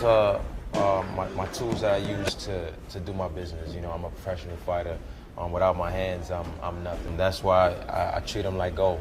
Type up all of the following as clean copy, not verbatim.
gloves are my tools that I use to do my business. You know, I'm a professional fighter. Without my hands, I'm nothing. That's why I treat them like gold.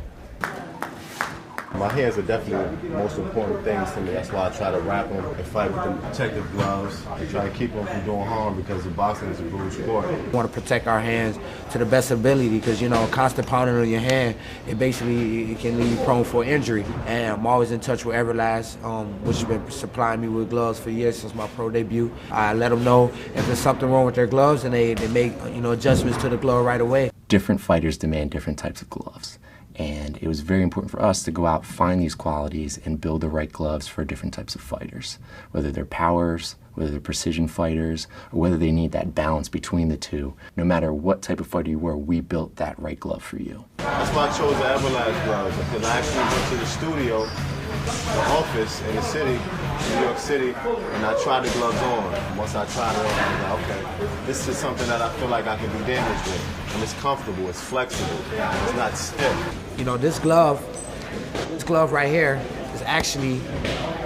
My hands are definitely the most important things to me. That's why I try to wrap them and fight with them protective gloves and try to keep them from doing harm, because the boxing is a brutal sport. We want to protect our hands to the best ability, because, you know, constant pounding on your hand, it can leave you prone for injury. And I'm always in touch with Everlast, which has been supplying me with gloves for years since my pro debut. I let them know if there's something wrong with their gloves, and they make, you know, adjustments to the glove right away. Different fighters demand different types of gloves. And it was very important for us to go out, find these qualities, and build the right gloves for different types of fighters. Whether they're powers, whether they're precision fighters, or whether they need that balance between the two. No matter what type of fighter you were, we built that right glove for you. That's why I chose the Everlast gloves, because I actually went to the studio, the office in the city, New York City, and I tried the gloves on. Once I tried it on, I was like, okay, this is something that I feel like I can do damage with. And it's comfortable, it's flexible, it's not stiff. You know, this glove right here is actually,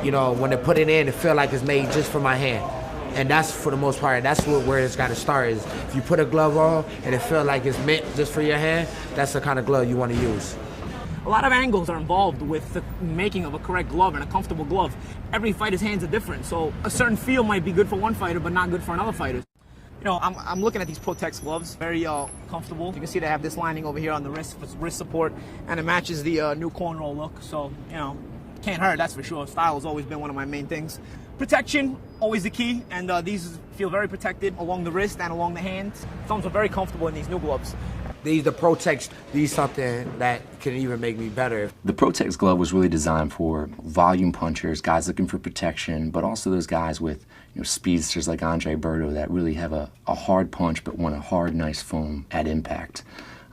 you know, when they put it in, it feels like it's made just for my hand. And that's, for the most part, that's where it's got to start, is if you put a glove on and it feels like it's meant just for your hand, that's the kind of glove you want to use. A lot of angles are involved with the making of a correct glove and a comfortable glove. Every fighter's hands are different, so a certain feel might be good for one fighter but not good for another fighter. You know, I'm looking at these Protex gloves, very comfortable. You can see they have this lining over here on the wrist for wrist support, and it matches the new cornrow look, so, you know, can't hurt, that's for sure. Style has always been one of my main things. Protection, always the key, and these feel very protected along the wrist and along the hand. Thumbs are very comfortable in these new gloves. The Protex, these something that can even make me better. The Protex glove was really designed for volume punchers, guys looking for protection, but also those guys with, you know, speedsters like Andre Berto that really have a hard punch but want a hard, nice foam at impact.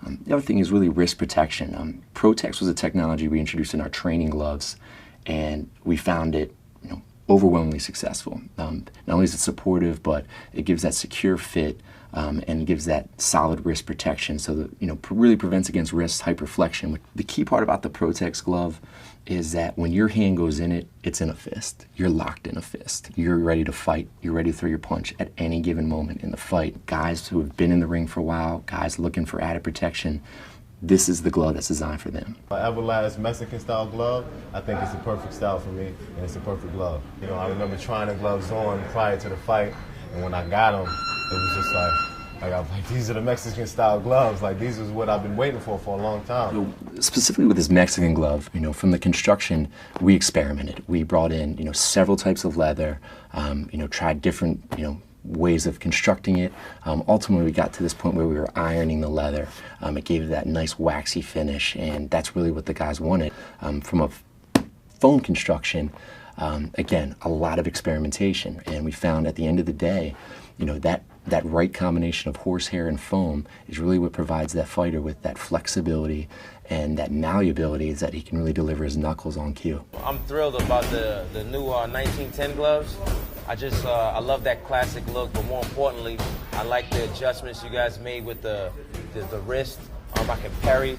The other thing is really wrist protection. Protex was a technology we introduced in our training gloves, and we found it, you know, overwhelmingly successful. Not only is it supportive, but it gives that secure fit. And gives that solid wrist protection, so that, you know, really prevents against wrist hyperflexion. The key part about the Protex glove is that when your hand goes in it, it's in a fist. You're locked in a fist. You're ready to fight. You're ready to throw your punch at any given moment in the fight. Guys who have been in the ring for a while, guys looking for added protection, this is the glove that's designed for them. My Everlast Mexican style glove, I think it's the perfect style for me, and it's the perfect glove. You know, I remember trying the gloves on prior to the fight, and when I got them, it was just like I was like, these are the Mexican style gloves. Like, these is what I've been waiting for a long time. Specifically with this Mexican glove, you know, from the construction, we experimented. We brought in, you know, several types of leather, you know, tried different, you know, ways of constructing it. Ultimately, we got to this point where we were ironing the leather. It gave it that nice waxy finish, and that's really what the guys wanted. From a foam construction, again, a lot of experimentation, and we found at the end of the day, you know, that right combination of horsehair and foam is really what provides that fighter with that flexibility and that malleability that he can really deliver his knuckles on cue. I'm thrilled about the new 1910 gloves. I love that classic look, but more importantly, I like the adjustments you guys made with the wrist. I can parry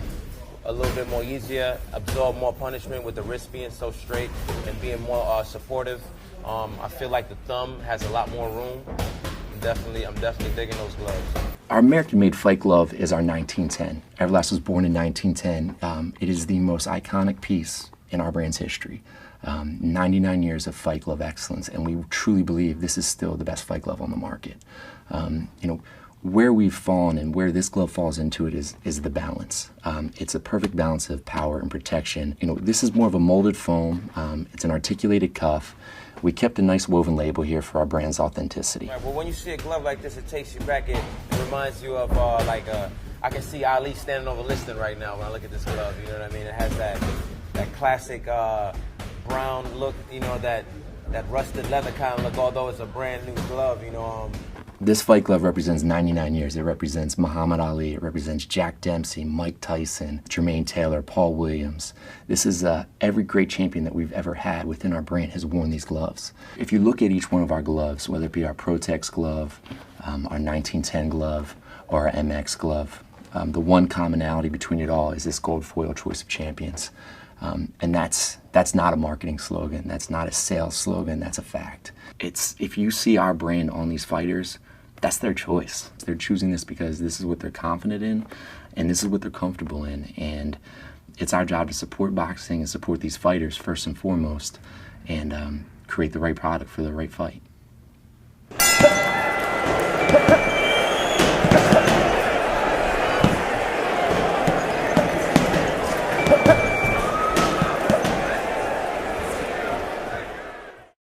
a little bit more easier, absorb more punishment with the wrist being so straight and being more supportive. I feel like the thumb has a lot more room. I'm definitely digging those gloves. Our American-made fight glove is our 1910. Everlast was born in 1910. It is the most iconic piece in our brand's history. 99 years of fight glove excellence, and we truly believe this is still the best fight glove on the market. You know, where we've fallen and where this glove falls into it is the balance. It's a perfect balance of power and protection. You know, this is more of a molded foam. It's an articulated cuff. We kept a nice woven label here for our brand's authenticity. Right, well, when you see a glove like this, it takes you back. It reminds you of I can see Ali standing over Liston right now when I look at this glove. You know what I mean? It has that classic brown look. You know, that rusted leather kind of look. Although it's a brand new glove, you know. This fight glove represents 99 years. It represents Muhammad Ali. It represents Jack Dempsey, Mike Tyson, Jermaine Taylor, Paul Williams. This is every great champion that we've ever had within our brand has worn these gloves. If you look at each one of our gloves, whether it be our Protex glove, our 1910 glove, or our MX glove, the one commonality between it all is this gold foil choice of champions. And that's not a marketing slogan. That's not a sales slogan. That's a fact. If you see our brand on these fighters, that's their choice. They're choosing this because this is what they're confident in, and this is what they're comfortable in. And it's our job to support boxing and support these fighters first and foremost, and create the right product for the right fight.